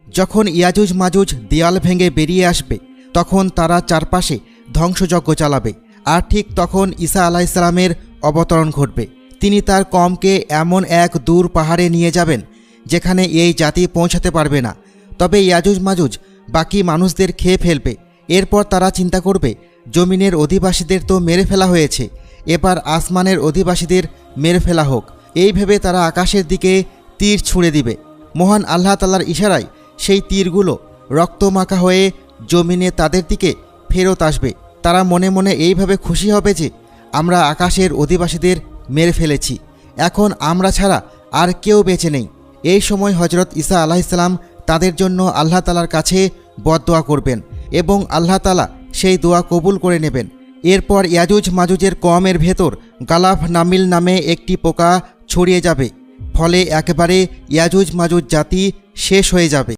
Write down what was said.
যখন ইয়াজুজ মাজুজ দেয়াল ভেঙে বেরিয়ে আসবে তখন তারা চারপাশে ধ্বংসযজ্ঞ চালাবে। আর ঠিক তখন ঈসা আলাইহিসসালামের অবতরণ ঘটবে। তিনি তার কওমকে এমন এক দূর পাহাড়ে নিয়ে যাবেন যেখানে এই জাতি পৌঁছাতে পারবে না। তবে ইয়াজুজ মাজুজ বাকি মানুষদের খেয়ে ফেলবে। এরপর তারা চিন্তা করবে, জমিনের অধিবাসীদের তো মেরে ফেলা হয়েছে, এবার আসমানের অধিবাসীদের মেরে ফেলা হোক। এই ভেবে তারা আকাশের দিকে তীর ছুঁড়ে দিবে। মহান আল্লাহ তাআলার ইশারায় সেই তীরগুলো রক্তমাখা হয়ে জমিনে তাদের দিকে ফেরত আসবে। তারা মনে মনে এইভাবে খুশি হবে যে আমরা আকাশের অধিবাসীদের মেরে ফেলেছি, এখন আমরা ছাড়া আর কেউ বেঁচে নেই। এই সময় হজরত ঈসা আলাইহিসসালাম তাদের জন্য আল্লাহ তাআলার কাছে বদদোয়া করবেন এবং আল্লাহ তাআলা সেই দোয়া কবুল করে নেবেন। এরপর ইয়াজুজ মাজুজের কওমের ভেতর গালাফ নামিল নামে একটি পোকা ছড়িয়ে যাবে, ফলে একেবারে ইয়াজুজ মাজুজ জাতি শেষ হয়ে যাবে।